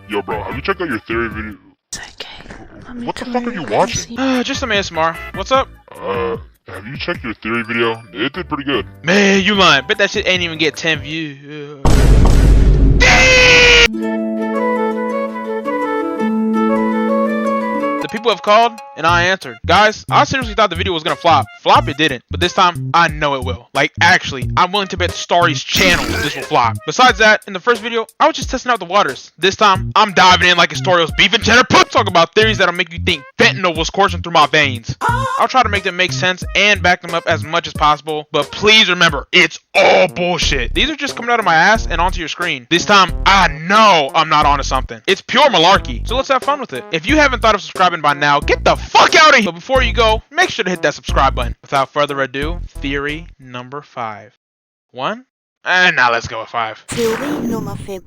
Yo, bro, have you checked out your theory video? It's okay. What the fuck are you watching? Just some ASMR. What's up? Have you checked your theory video? It did pretty good. Man, you lying. Bet that shit ain't even get 10 views. The people have called, and I answered. Guys, I seriously thought the video was gonna flop. Flop it didn't, but this time, I know it will. Like, actually, I'm willing to bet Starry's channel this will flop. Besides that, in the first video, I was just testing out the waters. This time, I'm diving in like Astorio's beef and cheddar pup. Talk about theories that'll make you think fentanyl was coursing through my veins. I'll try to make them make sense and back them up as much as possible, but please remember, it's all bullshit. These are just coming out of my ass and onto your screen. This time, I know I'm not onto something. It's pure malarkey, so let's have fun with it. If you haven't thought of subscribing by now, get the fuck out of here! But before you go, make sure to hit that subscribe button. Without further ado, theory number 5. 1? And now let's go with 5. Theory number 5.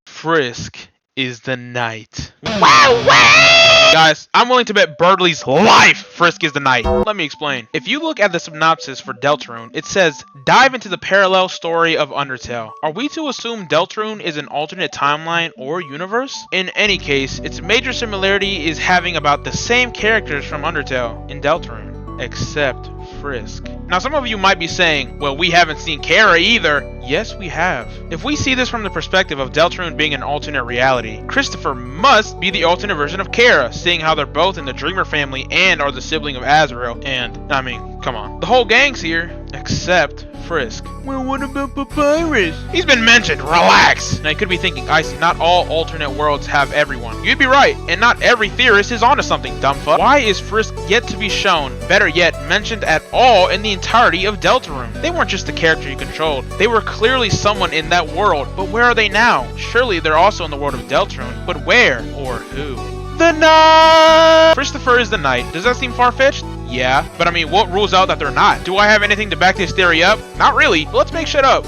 Frisk is the knight. Wow, wow! Guys, I'm willing to bet Birdley's life Frisk is the knight. Let me explain. If you look at the synopsis for Deltarune, it says, dive into the parallel story of Undertale. Are we to assume Deltarune is an alternate timeline or universe? In any case, its major similarity is having about the same characters from Undertale in Deltarune, except Frisk. Now some of you might be saying, well, we haven't seen Kara either. Yes, we have. If we see this from the perspective of Deltarune being an alternate reality, Christopher must be the alternate version of Kara, seeing how they're both in the Dreamer family and are the sibling of Azrael. And, I mean, come on. The whole gang's here, except Frisk. Well, what about Papyrus? He's been mentioned, relax! Now you could be thinking, Icy, not all alternate worlds have everyone. You'd be right, and not every theorist is onto something, dumb fuck. Why is Frisk yet to be shown, better yet, mentioned at all in the entirety of Deltarune? They weren't just the character you controlled, they were clearly someone in that world, but where are they now? Surely they're also in the world of Deltarune, but where or who? The knight! Christopher is the knight. Does that seem far-fetched? Yeah, but I mean, what rules out that they're not? Do I have anything to back this theory up? Not really, but let's make shit up.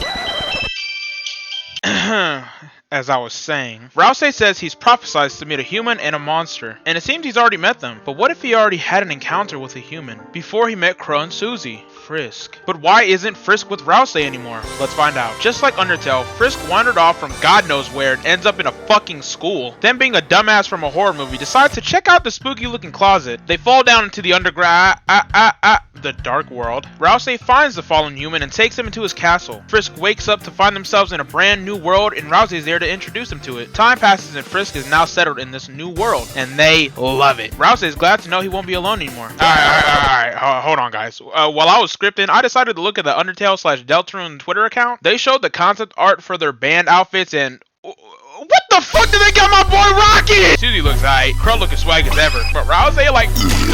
As I was saying, Rouse says he's prophesized to meet a human and a monster, and it seems he's already met them. But what if he already had an encounter with a human before he met Crow and Susie? Frisk. But why isn't Frisk with Rouse anymore? Let's find out. Just like Undertale, Frisk wandered off from God knows where and ends up in a fucking school. Then being a dumbass from a horror movie, decides to check out the spooky looking closet. They fall down into the underground, the dark world. Rouse finds the fallen human and takes him into his castle. Frisk wakes up to find themselves in a brand new world and Rouse is there to introduce him to it. Time passes and Frisk is now settled in this new world and they love it. Rouse is glad to know he won't be alone anymore. Alright, hold on guys. While I was scripting, I decided to look at the Undertale/Deltarune Twitter account. They showed the concept art for their band outfits and what the fuck did they got my boy Rocket? Susie looks aight. Crow looking swag as ever. But Rouse like...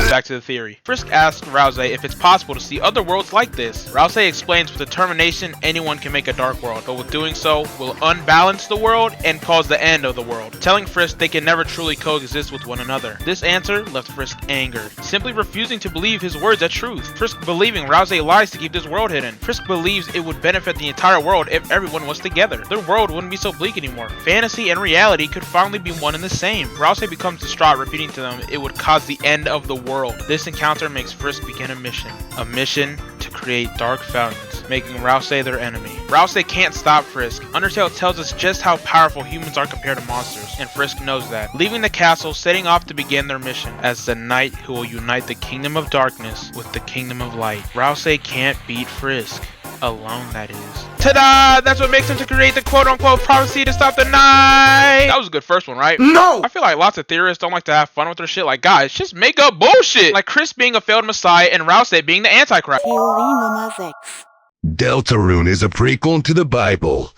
Back to the theory. Frisk asks Rouse if it's possible to see other worlds like this. Rouse explains with determination anyone can make a dark world, but with doing so will unbalance the world and cause the end of the world, telling Frisk they can never truly coexist with one another. This answer left Frisk angered, simply refusing to believe his words as truth. Frisk believing Rouse lies to keep this world hidden. Frisk believes it would benefit the entire world if everyone was together. Their world wouldn't be so bleak anymore. Fantasy and reality could finally be one and the same. Rouse becomes distraught, repeating to them it would cause the end of the world. This encounter makes Frisk begin a mission to create dark fountains, making Rouse their enemy. Rouse can't stop Frisk. Undertale tells us just how powerful humans are compared to monsters, and Frisk knows that. Leaving the castle, setting off to begin their mission as the knight who will unite the kingdom of darkness with the kingdom of light. Rouse can't beat Frisk. Alone, that is. Ta-da! That's what makes him to create the quote-unquote prophecy to stop the night! That was a good first one, right? No! I feel like lots of theorists don't like to have fun with their shit. Like, guys, just make up bullshit! Like Chris being a failed messiah and Rouse being the Antichrist. Theory number 6. Deltarune is a prequel to the Bible.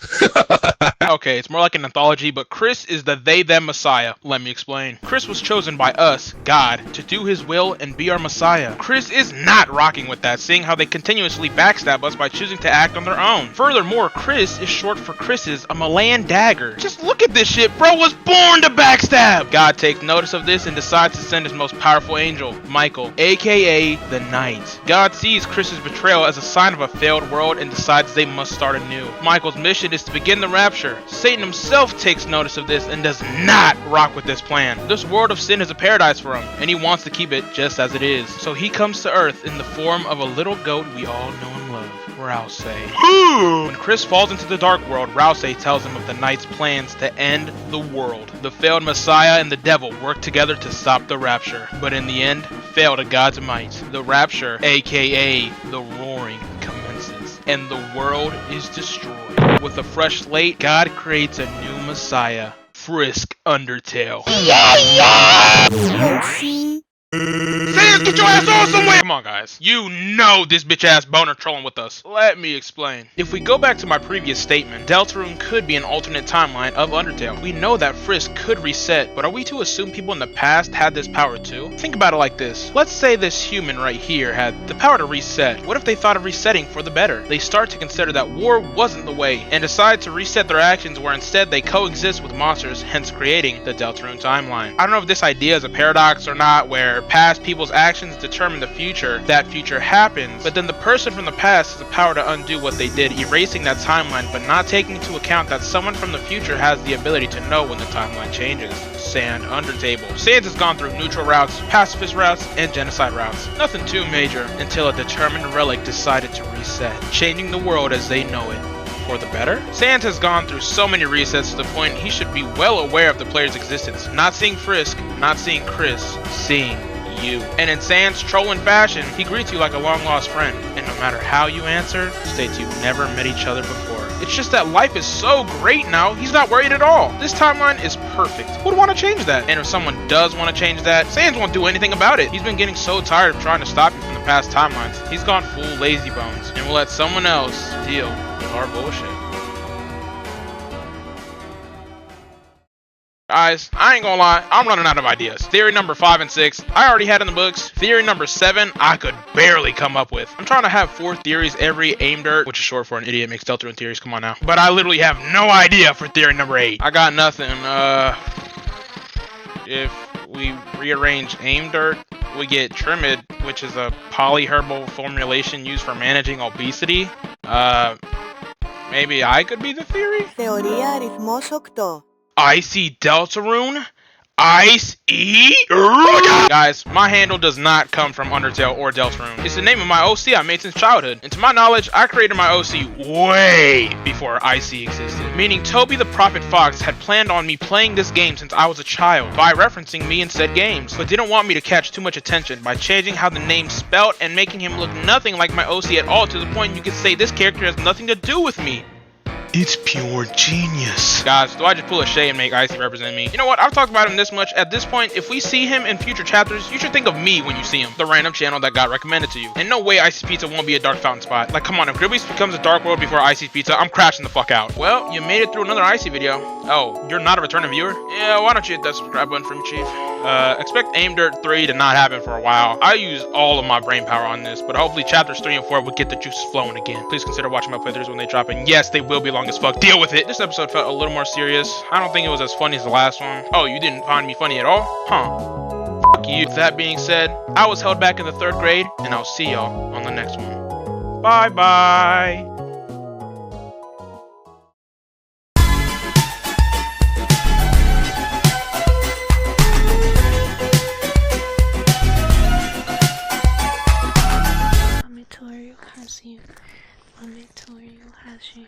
Okay, it's more like an anthology, but Chris is the they-them messiah. Let me explain. Chris was chosen by us, God, to do his will and be our messiah. Chris is not rocking with that, seeing how they continuously backstab us by choosing to act on their own. Furthermore, Chris is short for Chris's a Malayan dagger. Just look at this shit, bro was born to backstab! God takes notice of this and decides to send his most powerful angel, Michael, aka the Knight. God sees Chris's betrayal as a sign of a failed world and decides they must start anew. Michael's mission is to begin the rapture. Satan himself takes notice of this and does not rock with this plan. This world of sin is a paradise for him, and he wants to keep it just as it is. So he comes to Earth in the form of a little goat we all know and love. Rouse. When Chris falls into the dark world, Rouse tells him of the Knight's plans to end the world. The failed Messiah and the devil work together to stop the Rapture, but in the end, fail to God's might. The Rapture, aka the Roaring, commences, and the world is destroyed. With a fresh slate, God creates a new Messiah, Frisk Undertale. Sans, get your ass on somewhere! Come on, guys. You know this bitch ass boner trolling with us. Let me explain. If we go back to my previous statement, Deltarune could be an alternate timeline of Undertale. We know that Frisk could reset, but are we to assume people in the past had this power too? Think about it like this. Let's say this human right here had the power to reset. What if they thought of resetting for the better? They start to consider that war wasn't the way, and decide to reset their actions where instead they coexist with monsters, hence creating the Deltarune timeline. I don't know if this idea is a paradox or not, where past people's actions determine the future, that future happens, but then the person from the past has the power to undo what they did, erasing that timeline, but not taking into account that someone from the future has the ability to know when the timeline changes. Sand Undertable. Sans has gone through neutral routes, pacifist routes, and genocide routes. Nothing too major until a determined relic decided to reset, changing the world as they know it. For the better? Sans has gone through so many resets to the point he should be well aware of the player's existence. Not seeing Frisk, not seeing Chris, seeing you. And in Sans trolling fashion, he greets you like a long lost friend. And no matter how you answer, states you've never met each other before. It's just that life is so great now, he's not worried at all. This timeline is perfect. Who would want to change that? And if someone does want to change that, Sans won't do anything about it. He's been getting so tired of trying to stop you from the past timelines. He's gone full lazy bones and will let someone else deal with our bullshit. Guys, I ain't gonna lie, I'm running out of ideas. Theory number 5 and 6, I already had in the books. Theory number 7, I could barely come up with. I'm trying to have 4 theories every aimed at, which is short for an idiot makes Deltarune theories, come on now. But I literally have no idea for theory number 8. I got nothing. If we rearrange aim dirt, we get Trimid, which is a polyherbal formulation used for managing obesity. Maybe I could be the theory? Θεωρία αριθμός 8. Icy Deltarune? Ice-E? Oh my god! Guys, my handle does not come from Undertale or Deltarune. It's the name of my OC I made since childhood. And to my knowledge, I created my OC way before Icy existed. Meaning Toby the Prophet Fox had planned on me playing this game since I was a child by referencing me in said games, but didn't want me to catch too much attention by changing how the name spelled and making him look nothing like my OC at all, to the point you could say this character has nothing to do with me. It's pure genius. Guys, do I just pull a Shay and make Icy represent me? You know what? I've talked about him this much. At this point, if we see him in future chapters, you should think of me when you see him. The random channel that got recommended to you. And no way Icy Pizza won't be a dark fountain spot. Like, come on, if Gribby's becomes a dark world before Icy Pizza, I'm crashing the fuck out. Well, you made it through another Icy video. Oh, you're not a returning viewer? Yeah, why don't you hit that subscribe button for me, Chief? Expect Aim Dirt 3 to not happen for a while. I use all of my brain power on this, but hopefully chapters 3 and 4 will get the juices flowing again. Please consider watching my playthroughs when they drop, and yes, they will be long as fuck. Deal with it. This episode felt a little more serious. I don't think it was as funny as the last one. Oh, you didn't find me funny at all? Huh. Fuck you. With that being said, I was held back in the 3rd grade, and I'll see y'all on the next one. Bye bye. Mami, has you.